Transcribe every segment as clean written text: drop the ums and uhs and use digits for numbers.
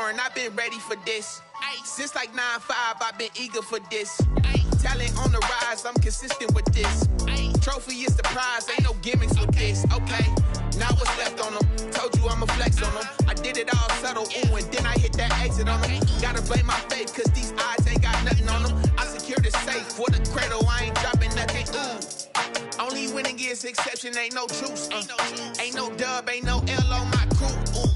foreign, I've been ready for this. Since like 9-5, I've been eager for this. Talent on the rise, I'm consistent with this. Trophy is the prize, ain't no gimmicks with this. Okay, now what's left on them? Told you I'ma flex on them. I did it all subtle, ooh, and then I hit that exit on them. Gotta blame my faith, cause these odds ain't got nothing on them. I secure the safe for the cradle, I ain't dropping nothing, ooh. Only winning is exception, ain't no truce. Ain't no dub, ain't no L on my crew. Ooh.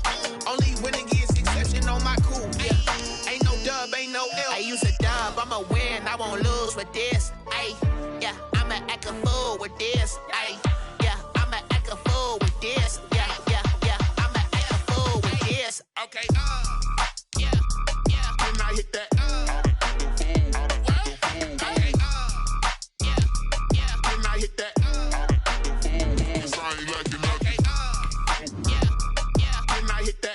Only winning is exception on my crew, yeah. Ain't no dub, ain't no L. I use a dub, I'ma win, I won't lose with this. Ay, yeah, I'ma act a fool with this. Ay, yeah, I'ma act a fool with this. Yeah, yeah, yeah, I'ma act a fool with this. Okay, yeah, yeah. Then I hit that. Okay, yeah, yeah. Then I hit that. Okay, yeah, yeah. Then I hit that.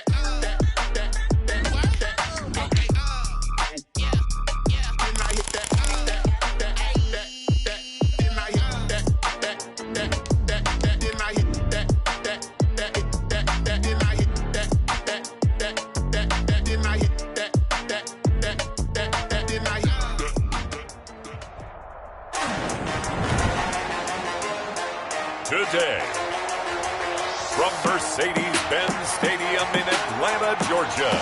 Today, from Mercedes-Benz Stadium in Atlanta, Georgia,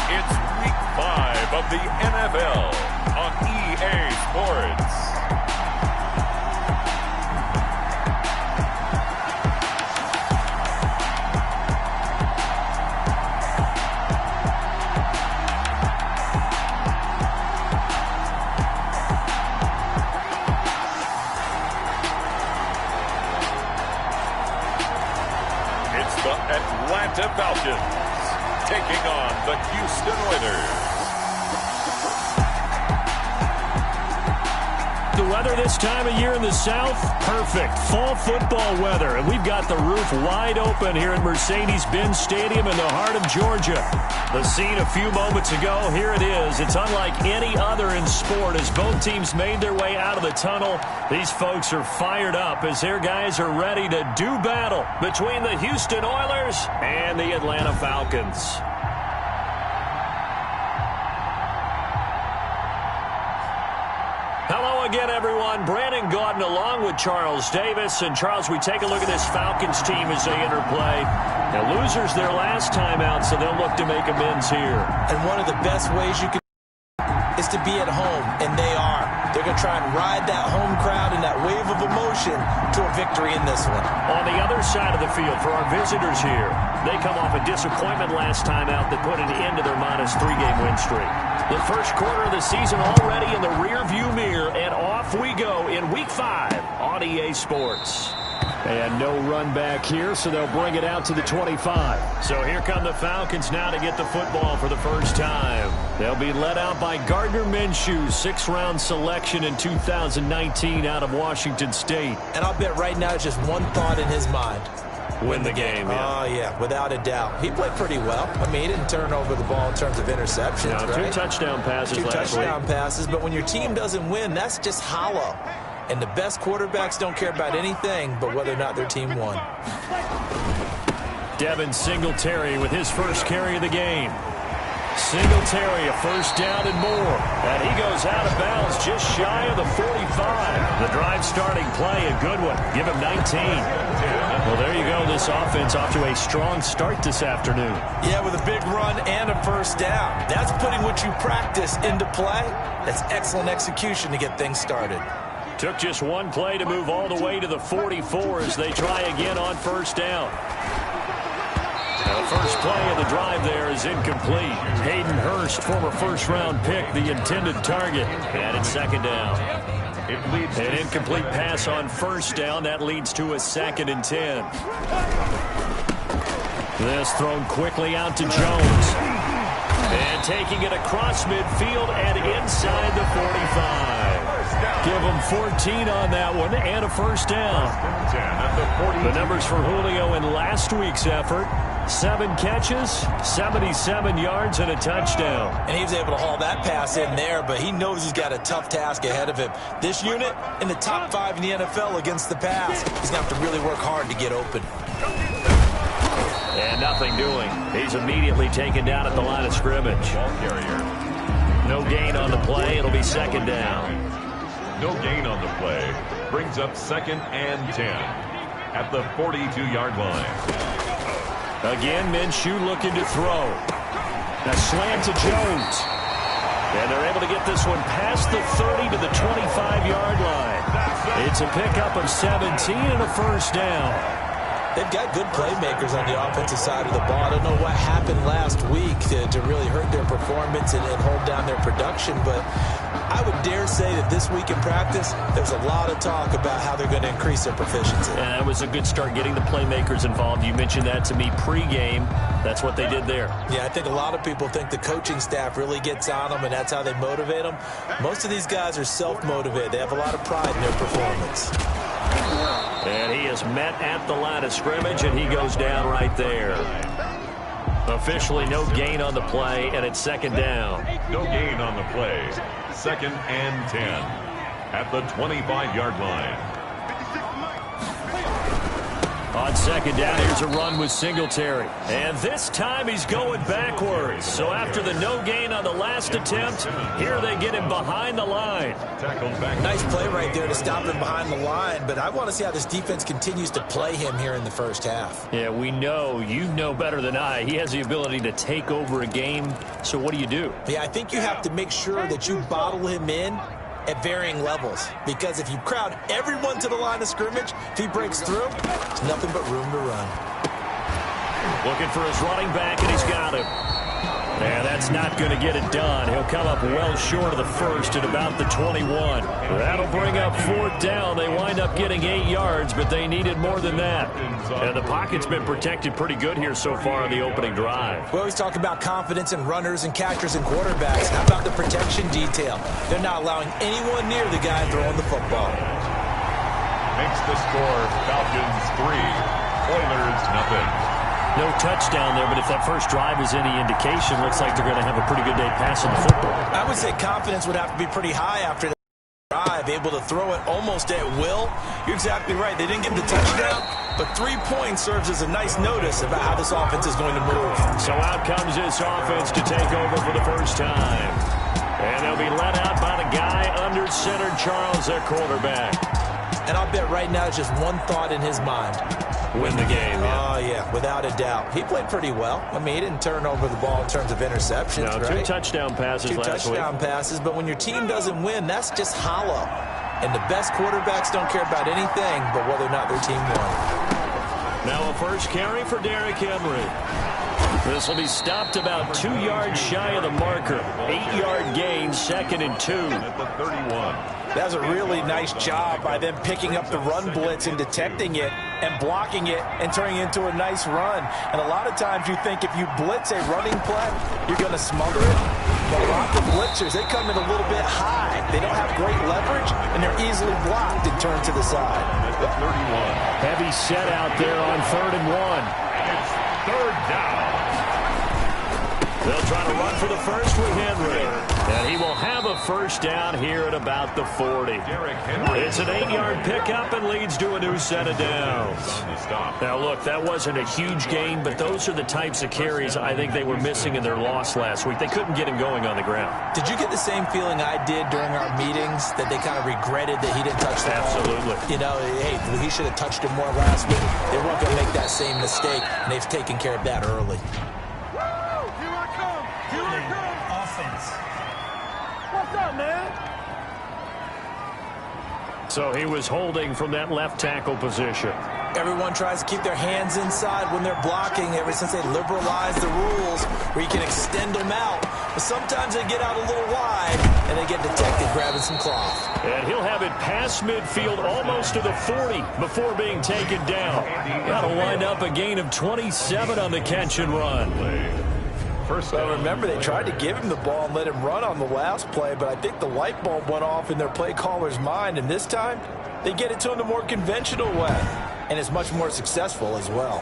it's Week 5 of the NFL on EA Sports. Atlanta Falcons taking on the Houston Oilers. The weather this time of year in the South, perfect. Fall football weather. And we've got the roof wide open here at Mercedes-Benz Stadium in the heart of Georgia. The scene a few moments ago, here it is. It's unlike any other in sport as both teams made their way out of the tunnel. These folks are fired up as their guys are ready to do battle between the Houston Oilers and the Atlanta Falcons. Hello again, everyone. Brandon Gaudin along with Charles Davis. And, Charles, we take a look at this Falcons team as they interplay. Now, losers their last time out, so they'll look to make amends here. And one of the best ways you can is to be at home, and they are. They're going to try and ride that home crowd and that wave of emotion to a victory in this one. On the other side of the field for our visitors here, they come off a disappointment last time out that put an end to their -3-game win streak. The first quarter of the season already in the rearview mirror, and off we go in Week 5 on EA Sports. And no run back here, so they'll bring it out to the 25. So here come the Falcons now to get the football for the first time. They'll be led out by Gardner Minshew, 6th-round selection in 2019 out of Washington State. And I'll bet right now it's just one thought in his mind. Win the game, yeah. Oh, yeah, without a doubt. He played pretty well. I mean, he didn't turn over the ball in terms of interceptions, no, right? 2 touchdown passes last week. 2 touchdown passes, but when your team doesn't win, that's just hollow. And the best quarterbacks don't care about anything but whether or not their team won. Devin Singletary with his first carry of the game. Singletary, a first down and more. And he goes out of bounds just shy of the 45. The drive starting play, a good one. Give him 19. Well, there you go. This offense off to a strong start this afternoon. Yeah, with a big run and a first down. That's putting what you practice into play. That's excellent execution to get things started. Took just one play to move all the way to the 44 as they try again on first down. Now, the first play of the drive there is incomplete. Hayden Hurst, former first-round pick, the intended target. And it's second down. An incomplete pass on first down. That leads to a 2nd and 10. This thrown quickly out to Jones. And taking it across midfield and inside the 45. Give him 14 on that one and a first down. The numbers for Julio in last week's effort: 7 catches, 77 yards, and a touchdown. And he was able to haul that pass in there, but he knows he's got a tough task ahead of him. This unit in the top 5 in the NFL against the pass. He's going to have to really work hard to get open. And nothing doing. He's immediately taken down at the line of scrimmage. Ball carrier. No gain on the play. It'll be second down. No gain on the play. Brings up 2nd and 10 at the 42-yard line. Again, Minshew looking to throw. A slant to Jones. And they're able to get this one past the 30 to the 25-yard line. It's a pickup of 17 and a first down. They've got good playmakers on the offensive side of the ball. I don't know what happened last week to really hurt their performance and hold down their production, but I would dare say that this week in practice, there's a lot of talk about how they're going to increase their proficiency. And that was a good start getting the playmakers involved. You mentioned that to me pregame. That's what they did there. Yeah, I think a lot of people think the coaching staff really gets on them, and that's how they motivate them. Most of these guys are self-motivated. They have a lot of pride in their performance. And he is met at the line of scrimmage, and he goes down right there. Officially no gain on the play, and it's second down. No gain on the play. 2nd and 10 at the 25-yard line. On second down, here's a run with Singletary. And this time he's going backwards. So after the no gain on the last attempt, here they get him behind the line. Tackled back. Nice play right there to stop him behind the line, but I want to see how this defense continues to play him here in the first half. Yeah, we know, you know better than I, he has the ability to take over a game. So what do you do? Yeah, I think you have to make sure that you bottle him in at varying levels, because if you crowd everyone to the line of scrimmage, if he breaks through, there's nothing but room to run. Looking for his running back, and he's got him. And that's not going to get it done. He'll come up well short of the first at about the 21. That'll bring up 4th down. They wind up getting 8 yards, but they needed more than that. And the pocket's been protected pretty good here so far on the opening drive. We always talk about confidence in runners and catchers and quarterbacks. How about the protection detail? They're not allowing anyone near the guy throwing the football. Makes the score Falcons 3, Oilers nothing. No touchdown there, but if that first drive is any indication, looks like they're going to have a pretty good day passing the football. I would say confidence would have to be pretty high after that drive, able to throw it almost at will. You're exactly right. They didn't get the touchdown, but 3 points serves as a nice notice about how this offense is going to move. So out comes this offense to take over for the first time. And they'll be let out by the guy under center, Charles, their quarterback. And I'll bet right now it's just one thought in his mind. Win the game. Oh, yeah, without a doubt. He played pretty well. I mean, he didn't turn over the ball in terms of interceptions, no, right? 2 touchdown passes last week. 2 touchdown passes, but when your team doesn't win, that's just hollow. And the best quarterbacks don't care about anything but whether or not their team won. Now a first carry for Derrick Henry. This will be stopped about 2 yards shy of the marker. 8-yard gain, 2nd and 2. At the 31. That was a really nice job by them picking up the run blitz and detecting it and blocking it and turning it into a nice run. And a lot of times you think if you blitz a running play, you're going to smother it. But a lot of blitzers, they come in a little bit high. They don't have great leverage, and they're easily blocked and turned to the side. At the 31. Heavy set out there on 3rd and 1. It's 3rd down. They'll try to run for the first with Henry. And he will have a first down here at about the 40. Derrick Henry. It's an 8-yard pickup and leads to a new set of downs. Now, look, that wasn't a huge gain, but those are the types of carries I think they were missing in their loss last week. They couldn't get him going on the ground. Did you get the same feeling I did during our meetings, that they kind of regretted that he didn't touch the ball? Absolutely. You know, hey, he should have touched him more last week. They weren't going to make that same mistake, and they've taken care of that early. So he was holding from that left tackle position. Everyone tries to keep their hands inside when they're blocking ever since they liberalized the rules where you can extend them out. But sometimes they get out a little wide and they get detected grabbing some cloth. And he'll have it past midfield almost to the 40 before being taken down. That'll wind up a gain of 27 on the catch and run. Well, remember, they tried to give him the ball and let him run on the last play, but I think the light bulb went off in their play caller's mind, and this time they get it to him the more conventional way, and it's much more successful as well.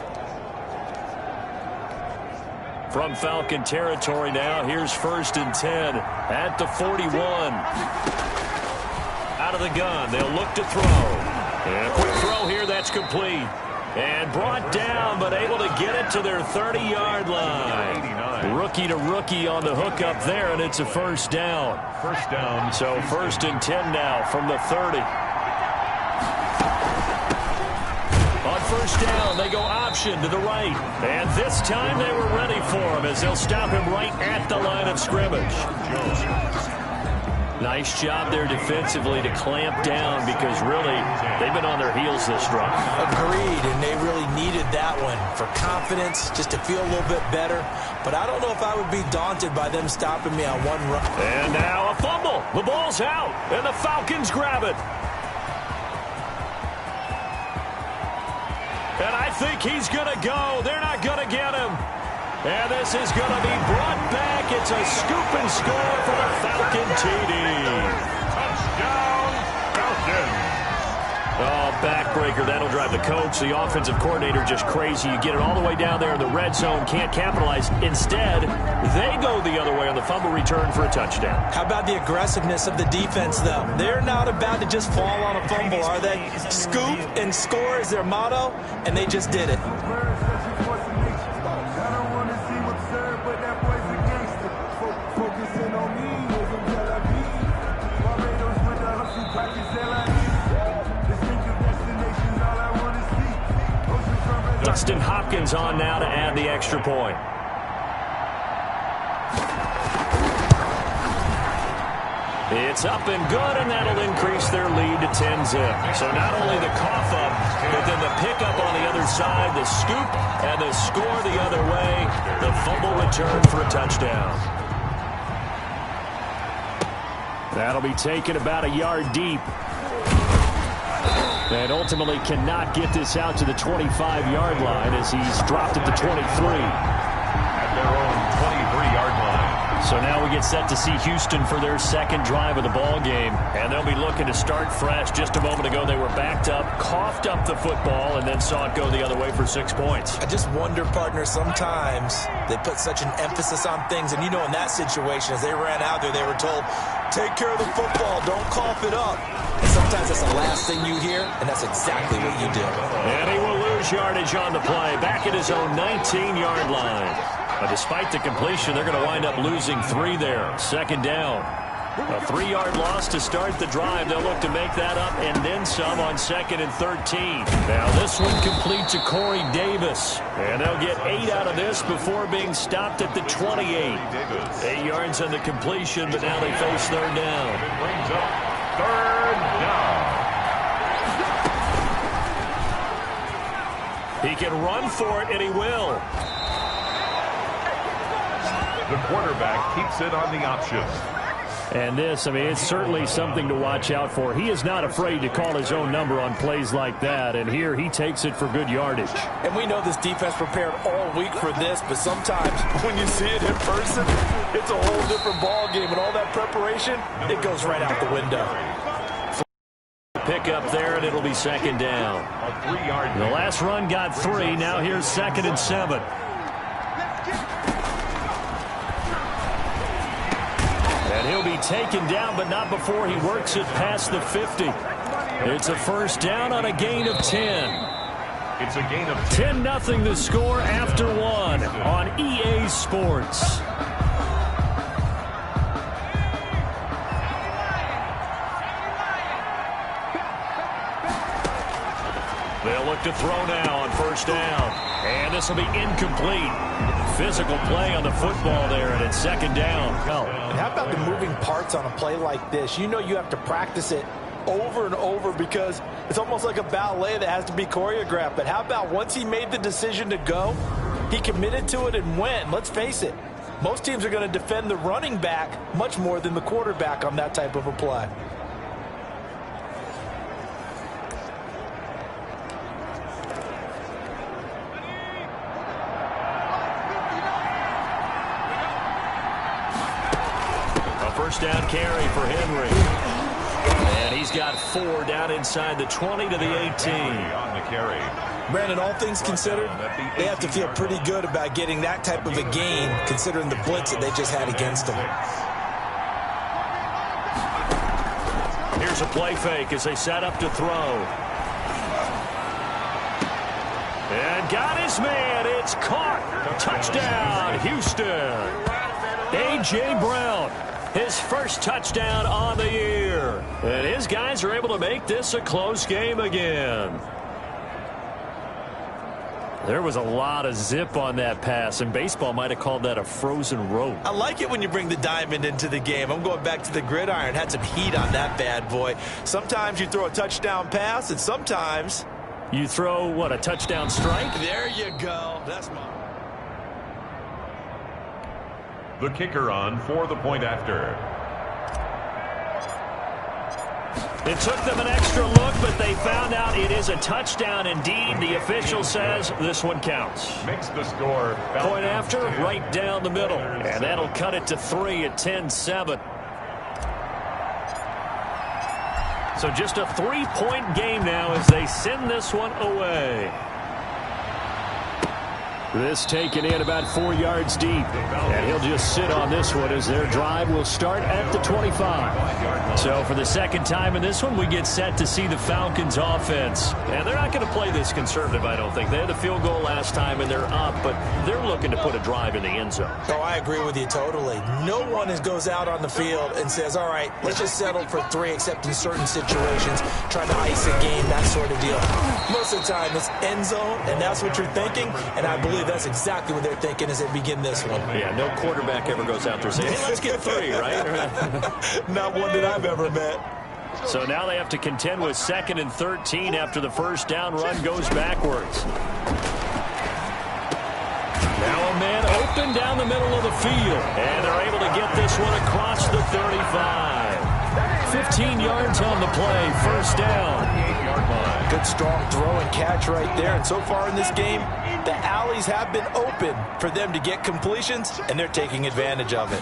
From Falcon territory now, here's 1st and 10 at the 41. Out of the gun, they'll look to throw. And a quick throw here, that's complete. And brought down, but able to get it to their 30-yard line. Rookie to rookie on the hook up there, and it's a first down. First down. So 1st and 10 now from the 30. On first down, they go option to the right. And this time they were ready for him as they'll stop him right at the line of scrimmage. Nice job there defensively to clamp down because really they've been on their heels this drive. Agreed, and they really needed that one for confidence, just to feel a little bit better. But I don't know if I would be daunted by them stopping me on one run. And now a fumble. The ball's out, and the Falcons grab it. And I think he's going to go. They're not going to get him. And this is going to be brought back. It's a scoop and score for the Falcon TD. Touchdown, Falcons. Oh, backbreaker. That'll drive the coach, the offensive coordinator, just crazy. You get it all the way down there in the red zone, can't capitalize. Instead, they go the other way on the fumble return for a touchdown. How about the aggressiveness of the defense, though? They're not about to just fall on a fumble, are they? Scoop and score is their motto, and they just did it. Dustin Hopkins on now to add the extra point. It's up and good, and that'll increase their lead to 10-zip. So not only the cough up, but then the pickup on the other side, the scoop, and the score the other way. The fumble return for a touchdown. That'll be taken about a yard deep. And ultimately cannot get this out to the 25-yard line as he's dropped at the 23. At their own 23-yard line. So now we get set to see Houston for their second drive of the ball game. And they'll be looking to start fresh. Just a moment ago, they were backed up, coughed up the football, and then saw it go the other way for 6 points. I just wonder, partner, sometimes they put such an emphasis on things. And, you know, in that situation, as they ran out there, they were told, take care of the football, don't cough it up. And sometimes that's the last thing you hear, and that's exactly what you do. And he will lose yardage on the play, back at his own 19-yard line. But despite the completion, they're going to wind up losing 3 there. Second down. A 3-yard loss to start the drive. They'll look to make that up and then some on 2nd and 13. Now this one complete to Corey Davis. And they'll get 8 out of this before being stopped at the 28. 8 yards on the completion, but now they face third down. It brings up third down. He can run for it, and he will. The quarterback keeps it on the option. And this, I mean, it's certainly something to watch out for. He is not afraid to call his own number on plays like that, and here he takes it for good yardage. And we know this defense prepared all week for this, but sometimes when you see it in person, it's a whole different ball game, and all that preparation, it goes right out the window. Pick up there, and it'll be second down. A 3-yard. The last run got 3. Now here's 2nd and 7. And he'll be taken down, but not before he works it past the 50. It's a first down on a gain of 10. It's a gain of 10. 10-0 the score after 1 on EA Sports. They'll look to throw now on first down. And this will be incomplete. Physical play on the football there, and it's second down. And how about the moving parts on a play like this? You know you have to practice it over and over because it's almost like a ballet that has to be choreographed. But how about once he made the decision to go, he committed to it and went. Let's face it, most teams are going to defend the running back much more than the quarterback on that type of a play. First down carry for Henry. And he's got 4 down inside the 20 to the 18. On the carry. Brandon, all things considered, they have to feel pretty good about getting that type of a gain considering the blitz that they just had against them. Here's a play fake as they set up to throw. got his man. It's caught. Touchdown, Houston. A.J. Brown, his first touchdown on the year. And his guys are able to make this a close game again. There was a lot of zip on that pass, and baseball might have called that a frozen rope. I like it when you bring the diamond into the game. I'm going back to the gridiron. Had some heat on that bad boy. Sometimes you throw a touchdown pass, and sometimes you throw, what, a touchdown strike? There you go. That's my... The kicker on for the point after. It took them an extra look, but they found out it is a touchdown indeed. The official says this one counts. Makes the score. Point after, right down the middle. And that'll cut it to 3 at 10-7. So just a 3-point game now as they send this one away. This taken in about 4 yards deep. And he'll just sit on this one as their drive will start at the 25. So for the second time in this one, we get set to see the Falcons offense. And they're not going to play this conservative, I don't think. They had the field goal last time and they're up, but they're looking to put a drive in the end zone. Oh, I agree with you totally. No one goes out on the field and says, all right, let's just settle for 3, except in certain situations, trying to ice a game, that sort of deal. Most of the time, it's end zone, and that's what you're thinking, and I believe that's exactly what they're thinking as they begin this one. Yeah, no quarterback ever goes out there saying, hey, let's get 3, right? Not one that I've ever met. So now they have to contend with 2nd and 13 after the first down run goes backwards. Now a man open down the middle of the field. And they're able to get this one across the 35. 15 yards on the play, first down. Good strong throw and catch right there. And so far in this game, the alleys have been open for them to get completions, and they're taking advantage of it.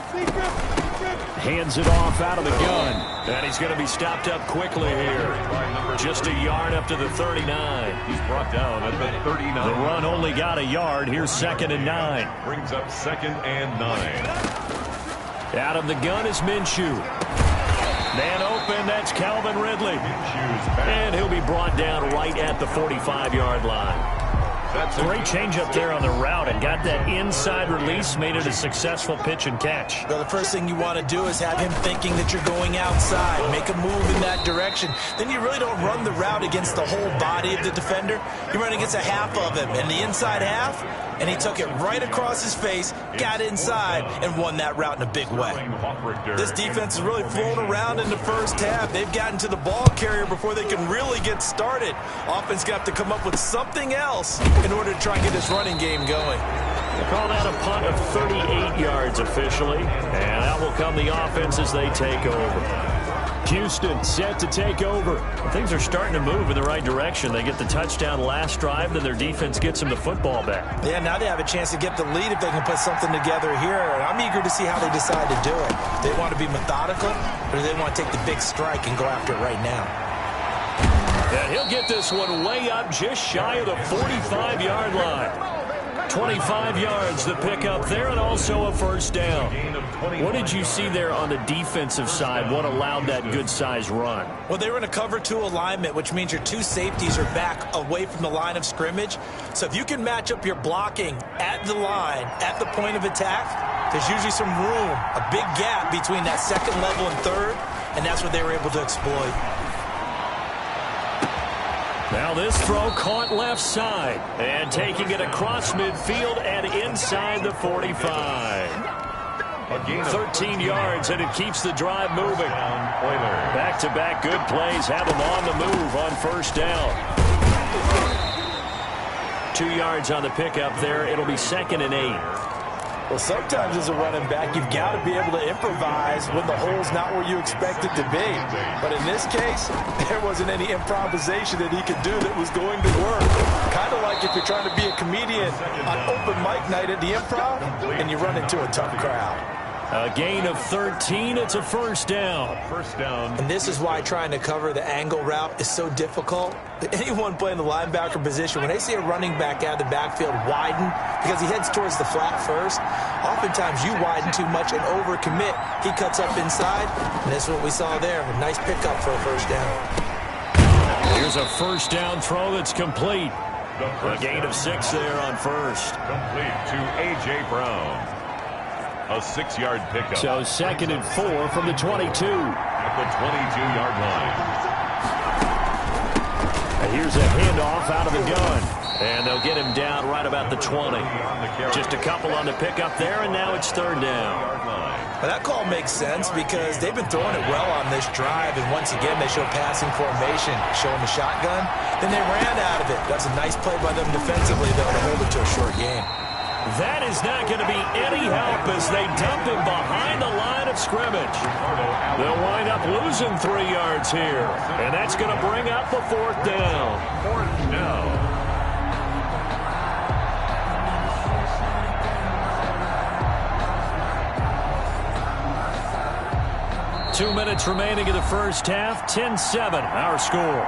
Hands it off out of the gun. And he's going to be stopped up quickly here. Just a yard up to the 39. He's brought down at the 39. The run only got a yard. Here's 2nd and 9. Brings up 2nd and 9. Out of the gun is Minshew. Man open, that's Calvin Ridley. And he'll be brought down right at the 45-yard line. Great change up there on the route and got that inside release, made it a successful pitch and catch. Well, the first thing you want to do is have him thinking that you're going outside, make a move in that direction. Then you really don't run the route against the whole body of the defender. You run against a half of him, and the inside half, and he took it right across his face, got inside, and won that route in a big way. This defense is really flown around in the first half. They've gotten to the ball carrier before they can really get started. Offense got to come up with something else in order to try and get this running game going. They call that a punt of 38 yards officially, and out will come the offense as they take over. Houston set to take over. Things are starting to move in the right direction. They get the touchdown last drive, then their defense gets them the football back. Yeah, now they have a chance to get the lead if they can put something together here. I'm eager to see how they decide to do it. They want to be methodical, or do they want to take the big strike and go after it right now? And he'll get this one way up just shy of the 45-yard line. 25 yards the pickup there, and also a first down. What did you see there on the defensive side? What allowed that good-sized run? Well, they were in a cover 2 alignment, which means your 2 safeties are back away from the line of scrimmage. So if you can match up your blocking at the line, at the point of attack, there's usually some room, a big gap between that 2nd level and 3rd, and that's what they were able to exploit. Now this throw caught left side and taking it across midfield and inside the 45. 13 yards and it keeps the drive moving. Back-to-back good plays have them on the move on first down. 2 yards on the pickup there. It'll be 2nd and 8. Well, sometimes as a running back, you've got to be able to improvise when the hole's not where you expect it to be. But in this case, there wasn't any improvisation that he could do that was going to work. Kind of like if you're trying to be a comedian on open mic night at the Improv and you run into a tough crowd. A gain of 13. It's a first down. First down. And this is why trying to cover the angle route is so difficult. Anyone playing the linebacker position, when they see a running back out of the backfield widen because he heads towards the flat first, oftentimes you widen too much and overcommit. He cuts up inside, and that's what we saw there. A nice pickup for a first down. Here's a first down throw that's complete. A gain of 6 there on first. Complete to A.J. Brown. A 6-yard pickup. So 2nd and 4 from the 22. At the 22-yard line. And here's a handoff out of the gun. And they'll get him down right about the 20. Just a couple on the pickup there, and now it's 3rd down. Well, that call makes sense because they've been throwing it well on this drive, and once again they show passing formation, showing the shotgun. Then they ran out of it. That's a nice play by them defensively, though, to hold it to a short game. That is not going to be any help as they dump him behind the line of scrimmage. They'll wind up losing 3 yards here, and that's going to bring up the 4th down. 4th down. 2 minutes remaining in the first half. 10-7, our score.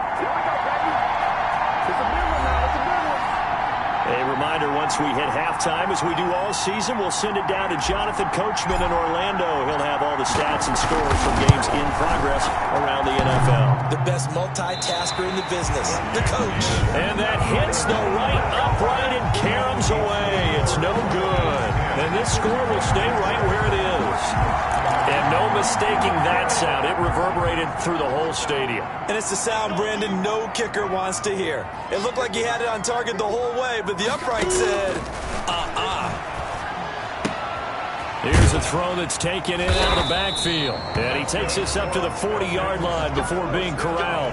A reminder, once we hit halftime, as we do all season, we'll send it down to Jonathan Coachman in Orlando. He'll have all the stats and scores from games in progress around the NFL. The best multitasker in the business, the coach. And that hits the right upright and caroms away. It's no good. And this score will stay right where it is. And no mistaking that sound. It reverberated through the whole stadium. And it's the sound Brandon no kicker wants to hear. It looked like he had it on target the whole way, but the upright said, Here's a throw that's taken in out of the backfield. And he takes this up to the 40-yard line before being corralled.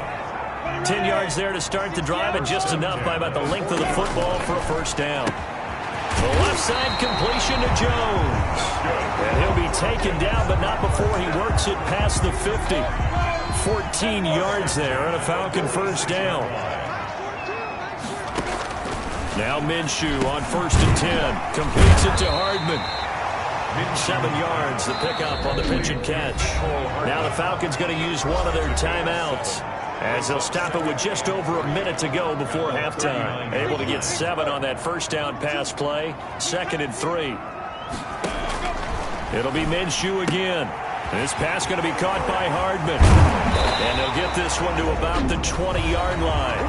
10 yards there to start the drive, and just enough by about the length of the football for a 1st down. The left side completion to Jones. And he'll be taken down, but not before he works it past the 50. 14 yards there and a Falcon 1st down. Now Minshew on 1st and 10. Completes it to Hardman. 7 yards, the pickup on the pitch and catch. Now the Falcons going to use one of their timeouts, as they'll stop it with just over a minute to go before halftime. Able to get 7 on that 1st down pass play. 2nd and 3. It'll be Minshew again. This pass going to be caught by Hardman. And they'll get this one to about the 20-yard line.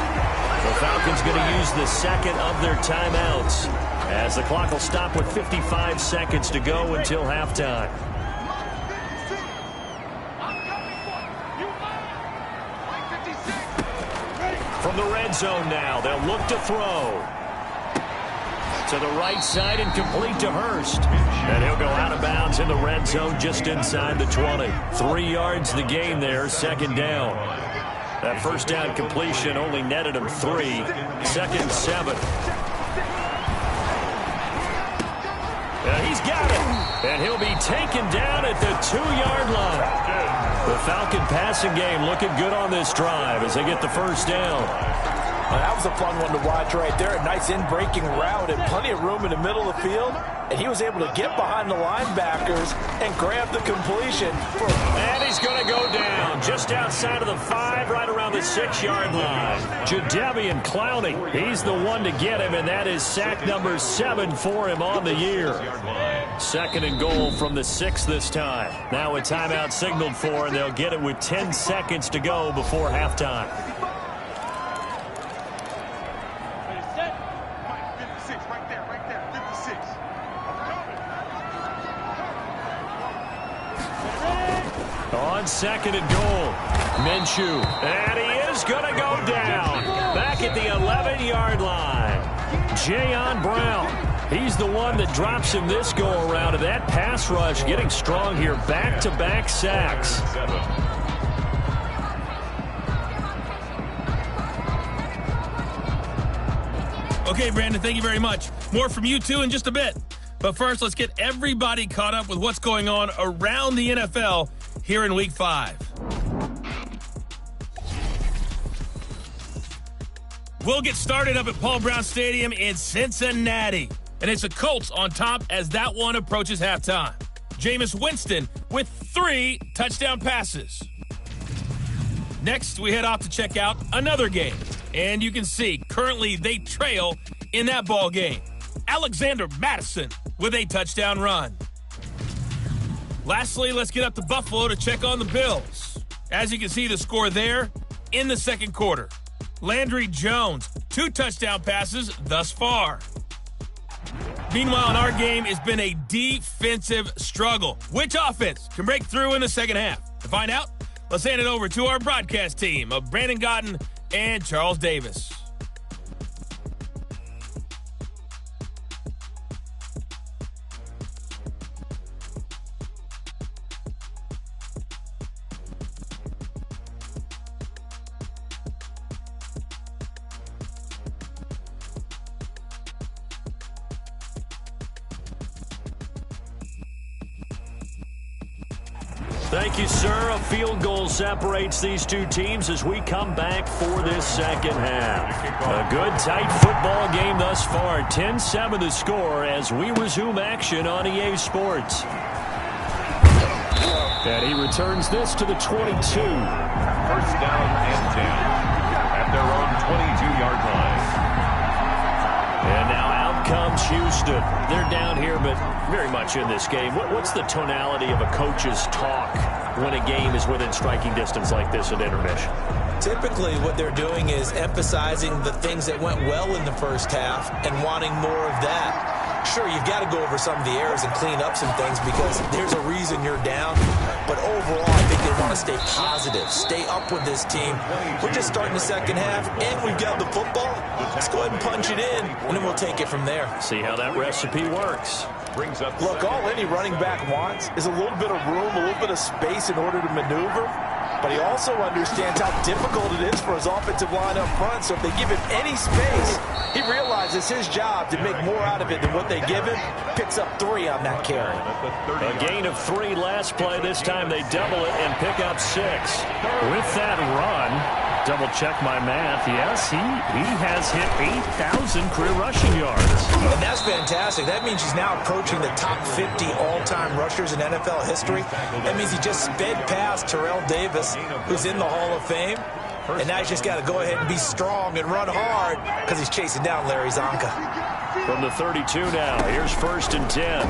The Falcons going to use the 2nd of their timeouts, as the clock will stop with 55 seconds to go until halftime. From the red zone now, they'll look to throw. To the right side and complete to Hurst. And he'll go out of bounds in the red zone just inside the 20. 3 yards the gain there, 2nd down. That 1st down completion only netted him 3. 2nd and 7. He's got it. And he'll be taken down at the 2-yard line. The Falcon passing game looking good on this drive as they get the 1st down. Well, that was a fun one to watch right there. A nice in-breaking route and plenty of room in the middle of the field. And he was able to get behind the linebackers and grab the completion. And he's going to go down just outside of the 5, right around the 6-yard line. Jadeveon Clowney, he's the one to get him, and that is sack number 7 for him on the year. 2nd and goal from the 6 this time. Now a timeout signaled for, and they'll get it with 10 seconds to go before halftime. On 2nd and goal, Minshew, and he is going to go down back at the 11-yard line. Jayon Brown, he's the one that drops him this go-around, and that pass rush getting strong here. Back-to-back sacks. Okay, Brandon, thank you very much. More from you, too, in just a bit. But first, let's get everybody caught up with what's going on around the NFL here in Week 5. We'll get started up at Paul Brown Stadium in Cincinnati. And it's the Colts on top as that one approaches halftime. Jameis Winston with 3 touchdown passes. Next, we head off to check out another game. And you can see, currently they trail in that ball game. Alexander Madison with a touchdown run. Lastly, let's get up to Buffalo to check on the Bills. As you can see, the score there in the 2nd quarter. Landry Jones 2 touchdown passes thus far. Meanwhile, in our game, it's been a defensive struggle. Which offense can break through in the second half? To find out, let's hand it over to our broadcast team of Brandon Gotten and Charles Davis. Thank you, sir. A field goal separates these two teams as we come back for this second half. A good, tight football game thus far. 10-7 the score as we resume action on EA Sports. And he returns this to the 22. First down and 10 at their own 22-yard line. And now out comes Houston. They're down here, but very much in this game. What's the tonality of a coach's talk when a game is within striking distance like this at intermission? Typically, what they're doing is emphasizing the things that went well in the first half and wanting more of that. Sure, you've got to go over some of the errors and clean up some things because there's a reason you're down. But overall, I think they want to stay positive, stay up with this team. We're just starting the second half, and we've got the football. Let's go ahead and punch it in, and then we'll take it from there. See how that recipe works. Look, all any running back wants is a little bit of room, a little bit of space in order to maneuver. But he also understands how difficult it is for his offensive line up front. So if they give him any space, he realizes his job to make more out of it than what they give him. Picks up 3 on that carry. A gain of 3 last play. This time they double it and pick up 6. With that run, double check my math. Yes, he has hit 8,000 career rushing yards. And that's fantastic. That means he's now approaching the top 50 all-time rushers in NFL history. That means he just sped past Terrell Davis, who's in the Hall of Fame. And now he's just got to go ahead and be strong and run hard because he's chasing down Larry Zonka. From the 32 now, here's 1st and 10.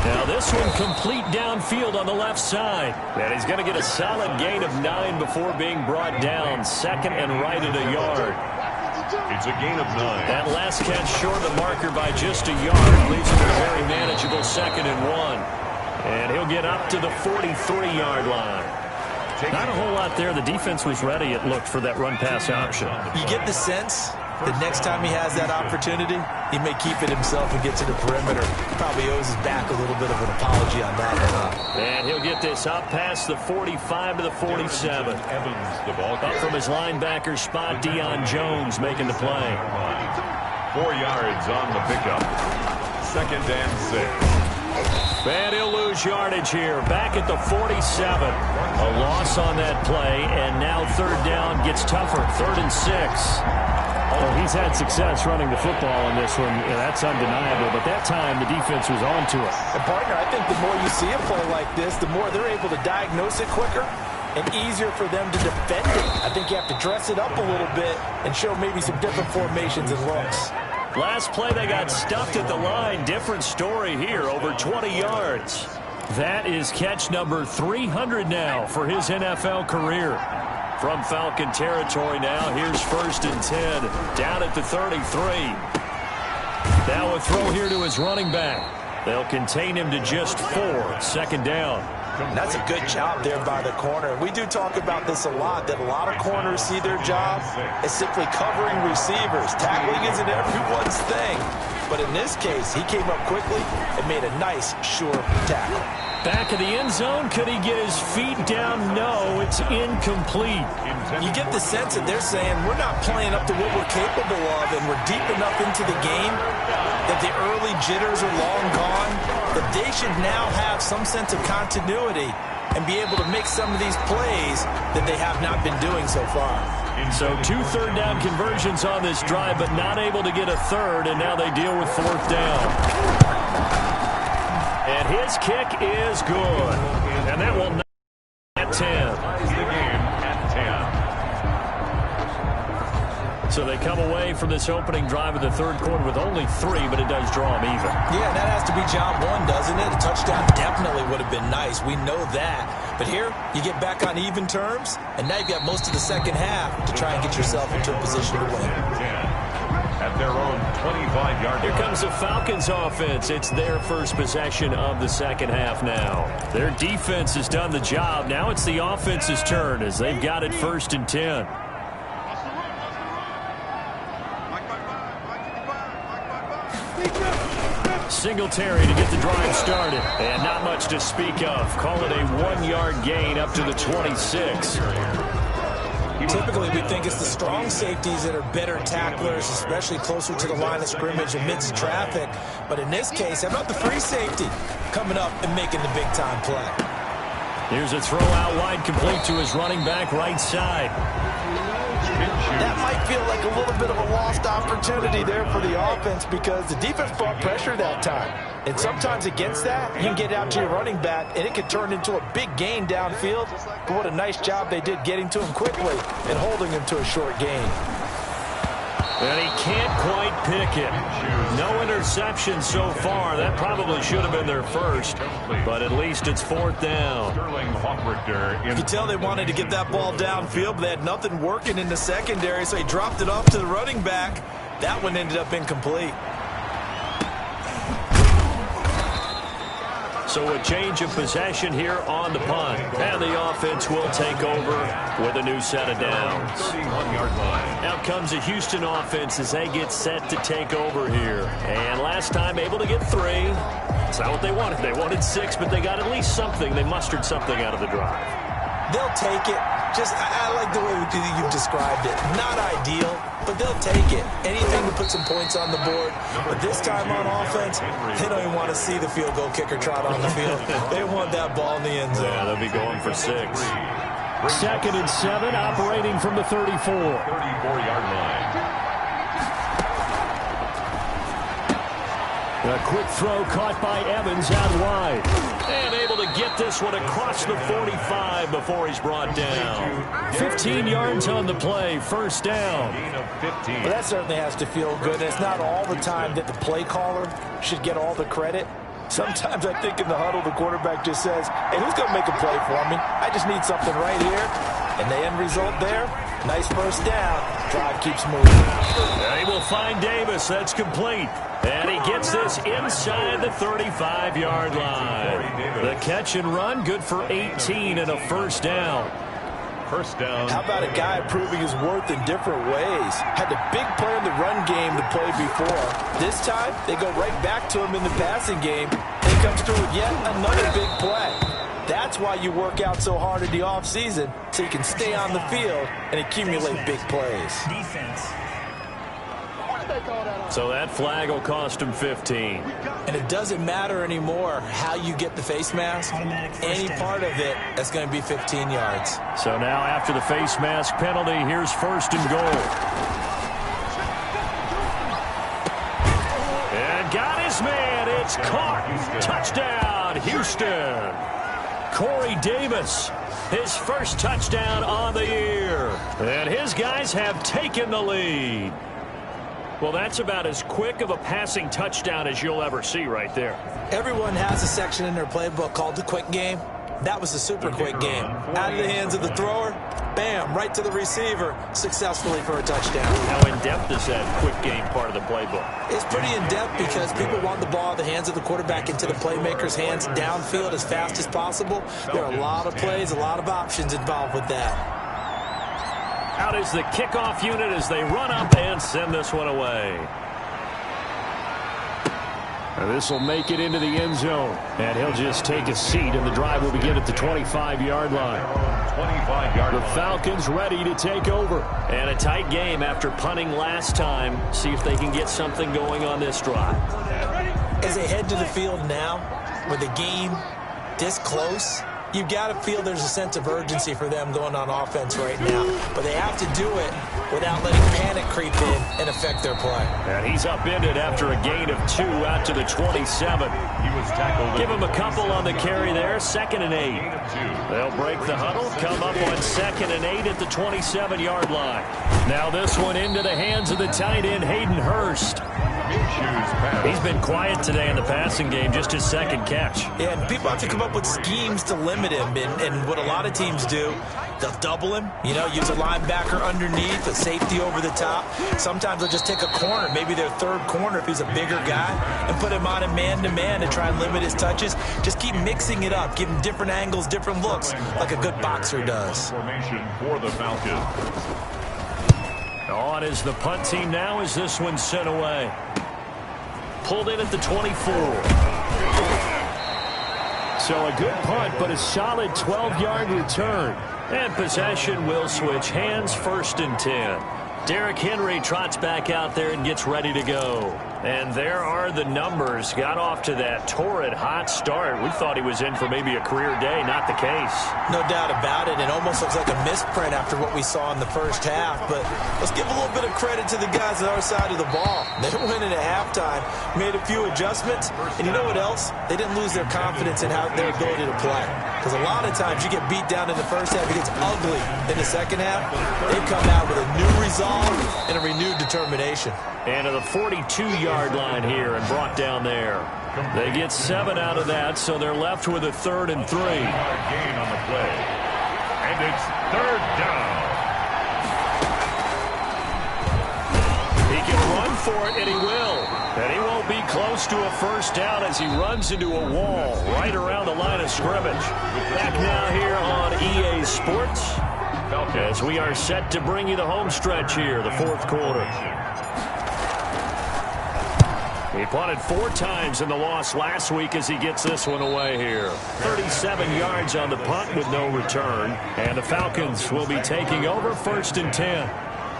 Now this one complete downfield on the left side. And he's going to get a solid gain of 9 before being brought down. 2nd and right at a yard. It's a gain of 9. That last catch short of the marker by just a yard leaves him a very manageable 2nd and 1. And he'll get up to the 43-yard line. Not a whole lot there. The defense was ready, it looked, for that run-pass option. You get the sense that next time he has that opportunity, he may keep it himself and get to the perimeter. Probably owes his back a little bit of an apology on that. And he'll get this up past the 45 to the 47. Up from his linebacker spot, Deion Jones making the play. 4 yards on the pickup. 2nd and 6. And he'll lose yardage here. Back at the 47. A loss on that play, and now 3rd down gets tougher. 3rd and 6. Well, he's had success running the football in this one. Yeah, that's undeniable. But that time, the defense was on to it. And, partner, I think the more you see a play like this, the more they're able to diagnose it quicker and easier for them to defend it. I think you have to dress it up a little bit and show maybe some different formations and looks. Last play, they got stuffed at the line. Different story here, over 20 yards. That is catch number 300 now for his NFL career. From Falcon territory now, here's 1st and 10, down at the 33. Now a throw here to his running back. They'll contain him to just 4, 2nd down. That's a good job there by the corner. We do talk about this a lot, that a lot of corners see their job as simply covering receivers. Tackling isn't everyone's thing. But in this case, he came up quickly and made a nice, sure tackle. Back of the end zone, could he get his feet down? No, it's incomplete. You get the sense that they're saying we're not playing up to what we're capable of, and we're deep enough into the game that the early jitters are long gone, that they should now have some sense of continuity and be able to make some of these plays that they have not been doing so far. So 2 3rd down conversions on this drive, but not able to get a 3rd, and now they deal with 4th down. And his kick is good. And that will knock at 10. The game at 10. So they come away from this opening drive of the 3rd quarter with only 3, but it does draw them even. Yeah, that has to be job 1, doesn't it? A touchdown definitely would have been nice. We know that. But here, you get back on even terms, and now you've got most of the second half to try and get yourself into a position to win. At their own 25-yard line. Here comes the Falcons offense. It's their first possession of the second half now. Their defense has done the job. Now it's the offense's turn as they've got it 1st and 10. Singletary to get the drive started. And not much to speak of. Call it a 1-yard gain up to the 26. Typically, we think it's the strong safeties that are better tacklers, especially closer to the line of scrimmage amidst traffic. But in this case, how about the free safety coming up and making the big-time play? Here's a throw out wide, complete to his running back right side. That might feel like a little bit of a lost opportunity there for the offense because the defense brought pressure that time. And sometimes against that, you can get out to your running back, and it can turn into a big gain downfield. But what a nice job they did getting to him quickly and holding him to a short gain. And he can't quite pick it. No interception so far. That probably should have been their first, but at least it's 4th down. You can tell they wanted to get that ball downfield, but they had nothing working in the secondary, so he dropped it off to the running back. That one ended up incomplete. So a change of possession here on the punt. And the offense will take over with a new set of downs. Out comes the Houston offense as they get set to take over here. And last time able to get 3. It's not what they wanted. They wanted 6, but they got at least something. They mustered something out of the drive. They'll take it. I like the way you've described it. Not ideal, but they'll take it. Anything to put some points on the board. But this time on offense, they don't even want to see the field goal kicker trot on the field. They want that ball in the end zone. Yeah, they'll be going for 6. 2nd and 7, operating from the 34. 34-yard line. A quick throw caught by Evans out wide. And able to get this one across the 45 before he's brought down. 15 yards on the play, 1st down. Well, that certainly has to feel good. It's not all the time that the play caller should get all the credit. Sometimes I think in the huddle, the quarterback just says, hey, who's going to make a play for me? I just need something right here. And the end result there, nice 1st down. Drive keeps moving. They will find Davis. That's complete. And he gets this inside the 35-yard line. The catch and run, good for 18 and a 1st down. 1st down. How about a guy proving his worth in different ways? Had the big play in the run game to play before. This time, they go right back to him in the passing game. He comes through with yet another big play. That's why you work out so hard in the offseason, so you can stay on the field and accumulate big plays. Defense. So that flag will cost him 15. And it doesn't matter anymore how you get the face mask. Any part of it, that's going to be 15 yards. So now after the face mask penalty, here's 1st and goal. And got his man. It's caught. Touchdown, Houston. Corey Davis, his 1st touchdown on the year. And his guys have taken the lead. Well, that's about as quick of a passing touchdown as you'll ever see right there. Everyone has a section in their playbook called the quick game. That was a super quick game. Out of the hands of the thrower, bam, right to the receiver, successfully for a touchdown. How in-depth is that quick game part of the playbook? It's pretty in-depth because people want the ball out of the hands of the quarterback into the playmaker's hands downfield as fast as possible. There are a lot of plays, a lot of options involved with that. Out is the kickoff unit as they run up and send this one away. And this will make it into the end zone. And he'll just take a seat, and the drive will begin at the 25-yard line. 25-yard The line. Falcons ready to take over. And a tight game after punting last time. See if they can get something going on this drive. As they head to the field now, with the game this close, you've got to feel there's a sense of urgency for them going on offense right now. But they have to do it without letting panic creep in and affect their play. And he's upended after a gain of 2 out to the 27. He was tackled. Give him a couple on the carry there. 2nd and 8. They'll break the huddle, come up on 2nd and 8 at the 27-yard line. Now this one into the hands of the tight end, Hayden Hurst. He's been quiet today in the passing game, just his 2nd catch. Yeah, and people have to come up with schemes to limit limit him. And what a lot of teams do, they'll double him, use a linebacker underneath, a safety over the top. Sometimes they'll just take a corner, maybe their third corner if he's a bigger guy, and put him on a man-to-man to try and limit his touches. Just keep mixing it up, give him different angles, different looks, like a good boxer does. Formation for the Falcons. On is the punt team now as this one's sent away. Pulled in at the 24. So a good punt, but a solid 12-yard return. And possession will switch hands, 1st and 10. Derrick Henry trots back out there and gets ready to go. And there are the numbers. Got off to that torrid hot start. We thought he was in for maybe a career day. Not the case. No doubt about it. It almost looks like a misprint after what we saw in the first half. But let's give a little bit of credit to the guys on our side of the ball. They were winning at halftime, made a few adjustments. And you know what else? They didn't lose their confidence in their ability to play. Because a lot of times you get beat down in the first half, it gets ugly in the second half. They've come out with a new resolve and a renewed determination. And to the 42-yard line here and brought down there. They get 7 out of that, so they're left with a 3rd and 3. Gain on the play. And it's 3rd down. He can run for it, and he will. And he won't be close to a 1st down as he runs into a wall right around the line of scrimmage. Back now here on EA Sports as we are set to bring you the home stretch here, the 4th quarter. He punted 4 times in the loss last week as he gets this one away here. 37 yards on the punt with no return. And the Falcons will be taking over, 1st and 10.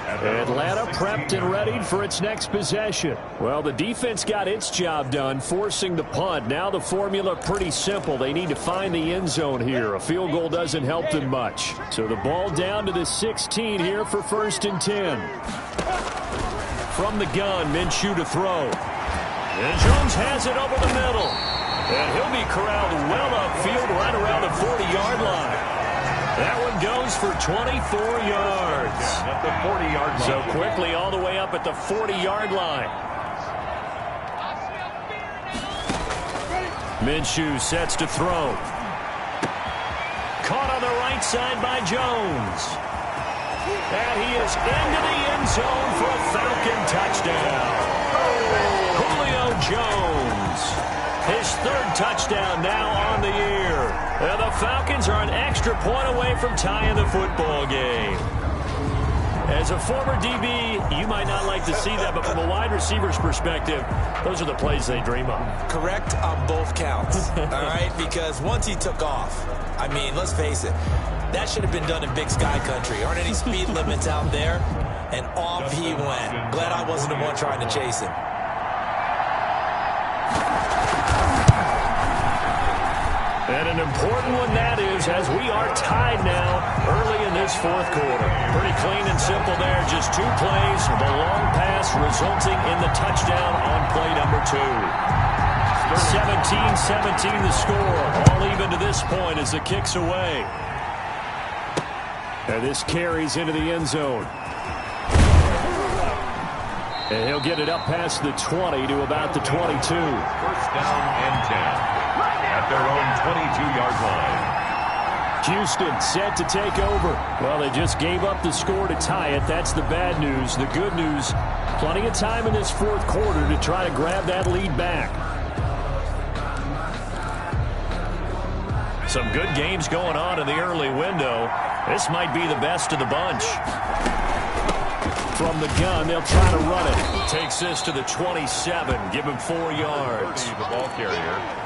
Atlanta prepped and readied for its next possession. Well, the defense got its job done, forcing the punt. Now the formula pretty simple. They need to find the end zone here. A field goal doesn't help them much. So the ball down to the 16 here for 1st and 10. From the gun, Minshew to throw. And Jones has it over the middle. And he'll be corralled well upfield right around the 40-yard line. That one goes for 24 yards. At the 40-yard line. So quickly all the way up at the 40-yard line. Minshew sets to throw. Caught on the right side by Jones. And he is into the end zone for a Falcon touchdown. Julio Jones, his 3rd touchdown now on the year. And the Falcons are an extra point away from tying the football game. As a former DB, you might not like to see that, but from a wide receiver's perspective, those are the plays they dream of. Correct on both counts, all right? Because once he took off, I mean, let's face it, that should have been done in Big Sky Country. Aren't any speed limits out there? And off he went. Glad I wasn't the one trying to chase him. And an important one that is, as we are tied now early in this 4th quarter. Pretty clean and simple there. Just 2 plays. The long pass resulting in the touchdown on play number 2. 17-17 the score. All even to this point as the kick's away. And this carries into the end zone. And he'll get it up past the 20 to about the 22. 1st down and 10. At their own 22-yard line. Houston set to take over. Well, they just gave up the score to tie it. That's the bad news. The good news, plenty of time in this 4th quarter to try to grab that lead back. Some good games going on in the early window. This might be the best of the bunch. From the gun, they'll try to run it. Takes this to the 27. Give him 4 yards. The ball carrier.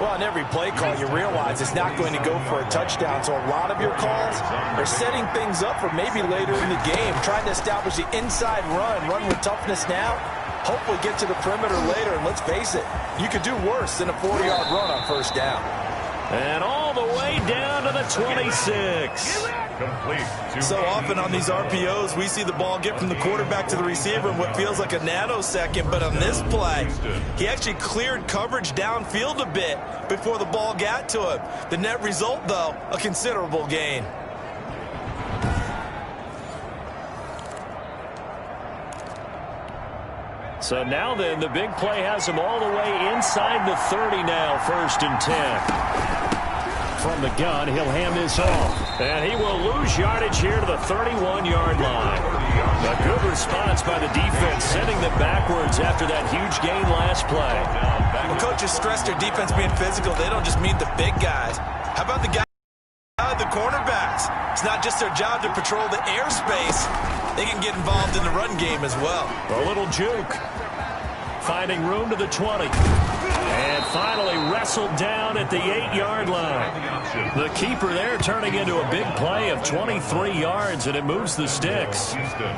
Well, on every play call, you realize it's not going to go for a touchdown. So a lot of your calls are setting things up for maybe later in the game. Trying to establish the inside run with toughness now. Hopefully get to the perimeter later. And let's face it, you could do worse than a 40-yard run on 1st down. And all the way down to the 26. Complete. So often on these RPOs, we see the ball get from the quarterback to the receiver in what feels like a nanosecond. But on this play, he actually cleared coverage downfield a bit before the ball got to him. The net result, though, a considerable gain. So now then, the big play has him all the way inside the 30 now, 1st and 10. From the gun, he'll hand this off. And he will lose yardage here to the 31-yard line. A good response by the defense, sending them backwards after that huge gain last play. When coaches stress their defense being physical, they don't just mean the big guys. How about the guys, the cornerbacks? It's not just their job to patrol the airspace. They can get involved in the run game as well. A little juke. Finding room to the 20. And finally wrestled down at the 8-yard line. The keeper there turning into a big play of 23 yards, and it moves the sticks.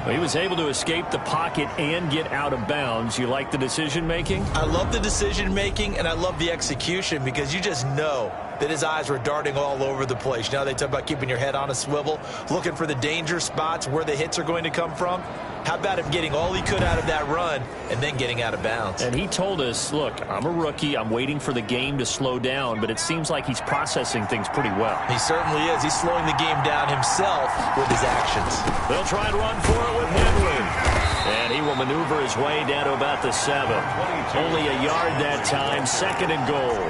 He was able to escape the pocket and get out of bounds. You like the decision-making? I love the decision-making, and I love the execution because you just know that his eyes were darting all over the place. You know, they talk about keeping your head on a swivel, looking for the danger spots where the hits are going to come from. How about him getting all he could out of that run and then getting out of bounds? And he told us, look, I'm a rookie. I'm waiting for the game to slow down, but it seems like he's processing things pretty well. He certainly is. He's slowing the game down himself with his actions. They'll try and run for it with Henry. And he will maneuver his way down to about the 7. Only a yard that time, 2nd and goal.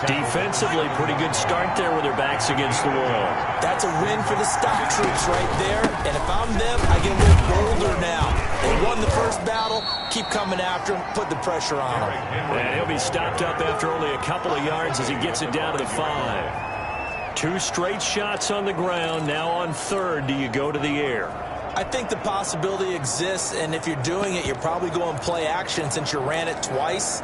Defensively, pretty good start there with their backs against the wall. That's a win for the stock troops right there. And if I'm them, I get a little bolder now. They won the first battle. Keep coming after him. Put the pressure on him. And he'll be stopped up after only a couple of yards as he gets it down to the 5. 2 straight shots on the ground. Now on 3rd, do you go to the air? I think the possibility exists, and if you're doing it, you're probably going play action since you ran it twice.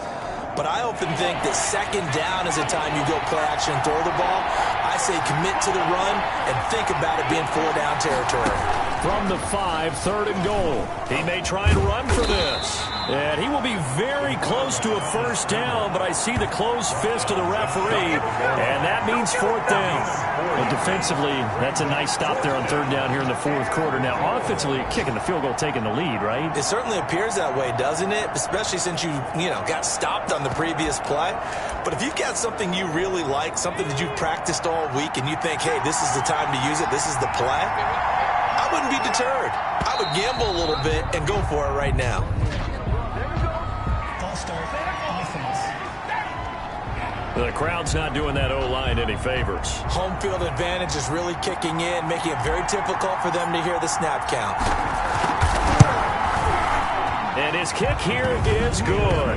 But I often think that 2nd down is the time you go play action and throw the ball. I say commit to the run and think about it being 4-down territory. From the 5, 3rd and goal. He may try and run for this. And he will be very close to a 1st down, but I see the closed fist of the referee, and that means 4th down. But defensively, that's a nice stop there on 3rd down here in the 4th quarter. Now, offensively, kicking the field goal, taking the lead, right? It certainly appears that way, doesn't it? Especially since you got stopped on the previous play. But if you've got something you really like, something that you've practiced all week, and you think, hey, this is the time to use it, this is the play, I wouldn't be deterred. I would gamble a little bit and go for it right now. The crowd's not doing that O-line any favors. Home field advantage is really kicking in, making it very difficult for them to hear the snap count. And his kick here is good.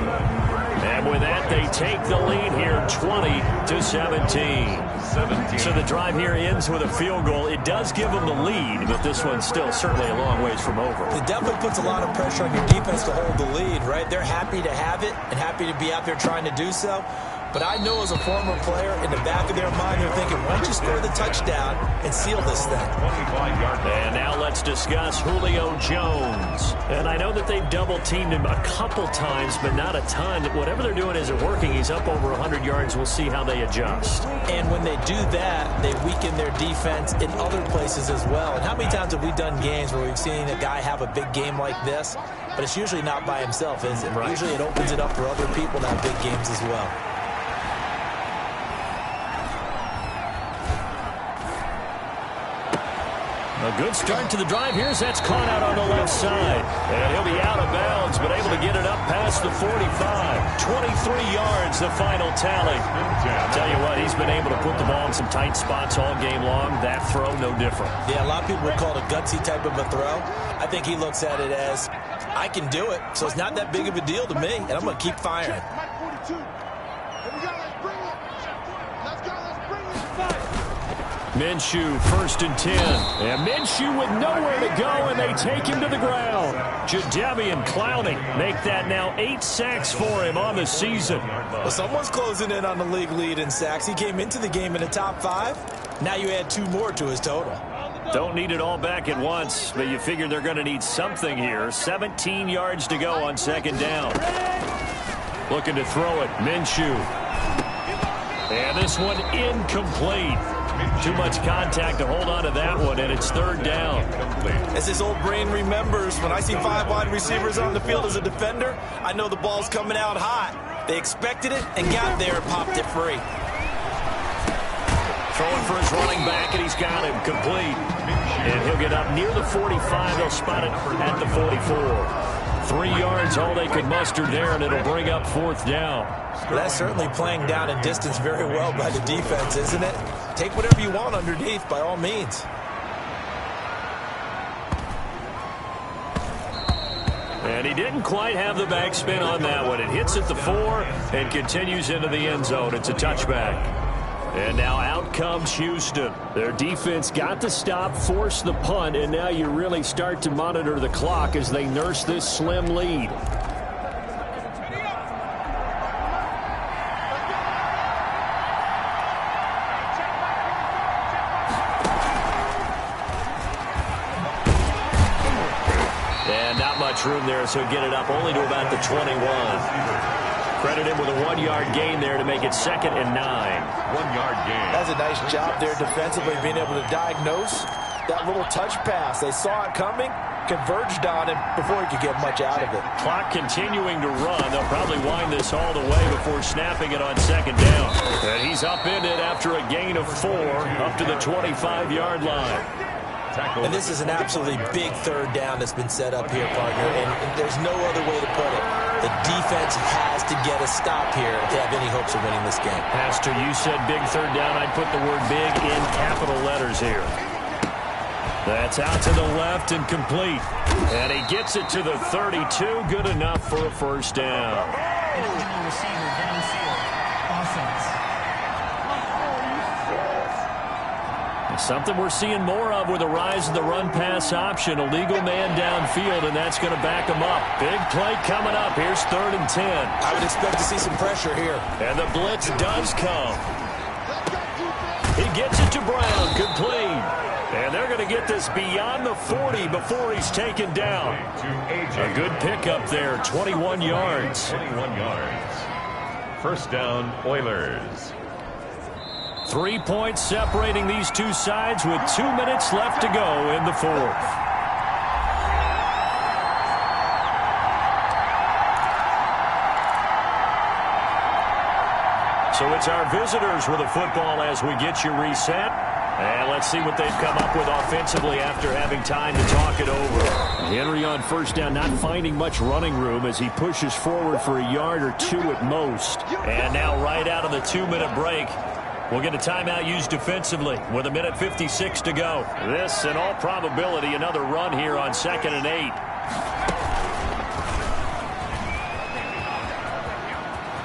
And with that, they take the lead here 20-17. So the drive here ends with a field goal. It does give them the lead, but this one's still certainly a long ways from over. It definitely puts a lot of pressure on your defense to hold the lead, right? They're happy to have it and happy to be out there trying to do so. But I know as a former player, in the back of their mind, they're thinking, why don't you score the touchdown and seal this thing? And now let's discuss Julio Jones. And I know that they've double-teamed him a couple times, but not a ton. Whatever they're doing isn't working. He's up over 100 yards. We'll see how they adjust. And when they do that, they weaken their defense in other places as well. And how many times have we done games where we've seen a guy have a big game like this? But it's usually not by himself, is it? Right. Usually it opens it up for other people to have big games as well. A good start to the drive. Here's that's caught out on the left side. And he'll be out of bounds, but able to get it up past the 45. 23 yards, the final tally. I'll tell you what, he's been able to put the ball in some tight spots all game long. That throw, no different. Yeah, a lot of people would call it a gutsy type of a throw. I think he looks at it as, I can do it, so it's not that big of a deal to me, and I'm going to keep firing. Minshew, 1st and 10. And Minshew with nowhere to go, and they take him to the ground. Jadeveon Clowney make that now 8 sacks for him on the season. Well, someone's closing in on the league lead in sacks. He came into the game in the top 5. Now you add 2 more to his total. Don't need it all back at once, but you figure they're going to need something here. 17 yards to go on 2nd down. Looking to throw it, Minshew. And this one incomplete. Too much contact to hold on to that one, and it's 3rd down. As his old brain remembers, when I see 5 wide receivers on the field as a defender, I know the ball's coming out hot. They expected it and got there and popped it free. Throwing for his running back, and he's got him complete. And he'll get up near the 45. They'll spot it at the 44. 3 yards, all they could muster there, and it'll bring up 4th down. That's certainly playing down and distance very well by the defense, isn't it? Take whatever you want underneath, by all means. And he didn't quite have the backspin on that one. It hits at the 4 and continues into the end zone. It's a touchback. And now out comes Houston. Their defense got the stop, forced the punt, and now you really start to monitor the clock as they nurse this slim lead. And not much room there, so get it up only to about the 21. Credit him with a 1-yard gain there to make it 2nd and 9. 1-yard gain. That's a nice job there defensively, being able to diagnose that little touch pass. They saw it coming, converged on it before he could get much out of it. Clock continuing to run. They'll probably wind this all the way before snapping it on 2nd down. And he's upended after a gain of 4 up to the 25-yard line. And this is an absolutely big 3rd down that's been set up here, partner, and there's no other way to put it. The defense has to get a stop here to have any hopes of winning this game. Pastor, you said big 3rd down. I'd put the word big in capital letters here. That's out to the left and complete. And he gets it to the 32. Good enough for a 1st down. Receiver downfield. Offense. Something we're seeing more of with the rise of the run-pass option. A legal man downfield, and that's going to back him up. Big play coming up. Here's 3rd and 10. I would expect to see some pressure here. And the blitz does come. He gets it to Brown. Complete. And they're going to get this beyond the 40 before he's taken down. A good pickup there, 21 yards. 21 yards. 1st down, Oilers. 3 points separating these two sides with 2 minutes left to go in the 4th. So it's our visitors with the football as we get you reset. And let's see what they've come up with offensively after having time to talk it over. Henry on 1st down, not finding much running room as he pushes forward for a yard or 2 at most. And now right out of the 2-minute break, we'll get a timeout used defensively with 1:56 to go. This, in all probability, another run here on 2nd and 8.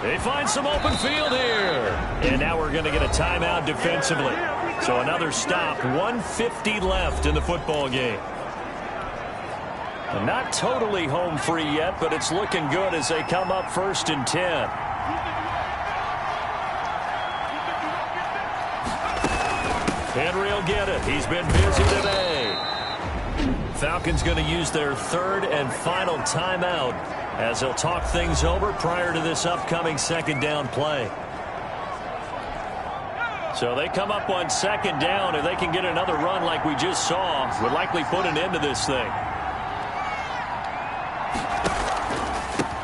They find some open field here. And now we're going to get a timeout defensively. So another stop, 1:50 left in the football game. And not totally home free yet, but it's looking good as they come up 1st and 10. Henry will get it. He's been busy today. Falcons going to use their 3rd and final timeout as they'll talk things over prior to this upcoming 2nd down play. So they come up on 2nd down. If they can get another run like we just saw, would likely put an end to this thing.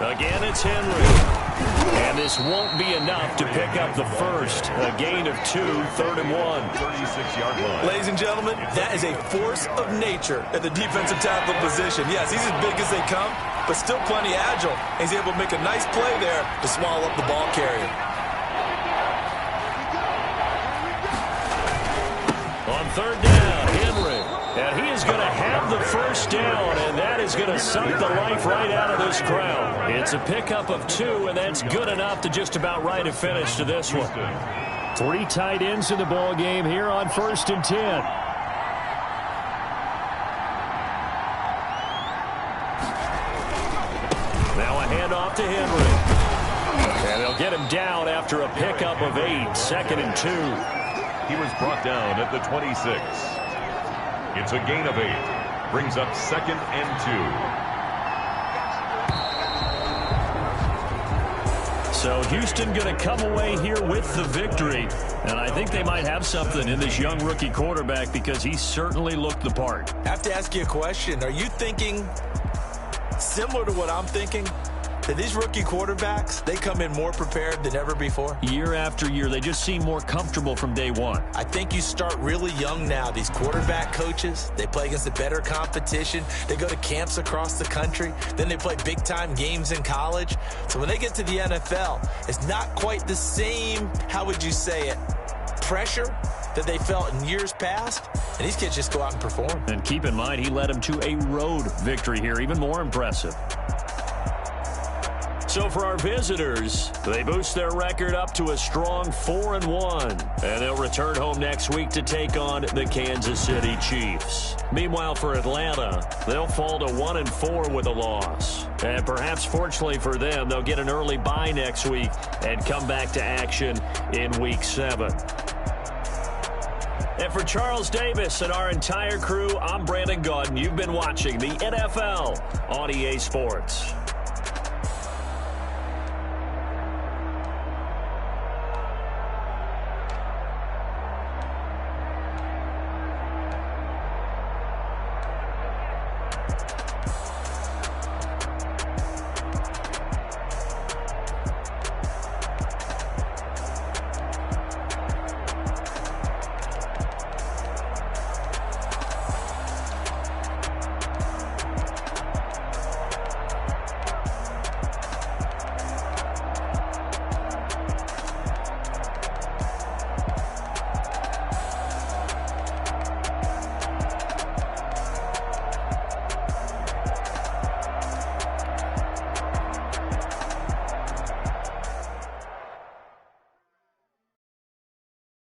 Again, it's Henry. And this won't be enough to pick up the 1st. A gain of 2, 3rd and 1. 36-yard line. Ladies and gentlemen, that is a force of nature at the defensive tackle position. Yes, he's as big as they come, but still plenty agile. He's able to make a nice play there to swallow up the ball carrier. On 3rd down, Henry. And he is going to have the 1st down, and that is going to suck the life right out of this crowd. It's a pickup of 2, and that's good enough to just about write a finish to this one. 3 tight ends in the ball game here on 1st and 10. Now a handoff to Henry. And they'll get him down after a pickup of 8, 2nd and 2. He was brought down at the 26. It's a gain of 8. Brings up 2nd and 2. So Houston going to come away here with the victory. And I think they might have something in this young rookie quarterback because he certainly looked the part. I have to ask you a question. Are you thinking similar to what I'm thinking? These rookie quarterbacks, they come in more prepared than ever before. Year after year, they just seem more comfortable from day one. I think you start really young now. These quarterback coaches, they play against the better competition. They go to camps across the country. Then they play big-time games in college. So when they get to the NFL, it's not quite the same, how would you say it, pressure that they felt in years past. And these kids just go out and perform. And keep in mind, he led them to a road victory here, even more impressive. So for our visitors, they boost their record up to a strong 4-1. And they'll return home next week to take on the Kansas City Chiefs. Meanwhile, for Atlanta, they'll fall to 1-4 with a loss. And perhaps fortunately for them, they'll get an early bye next week and come back to action in Week 7. And for Charles Davis and our entire crew, I'm Brandon Gaudin. You've been watching the NFL on EA Sports.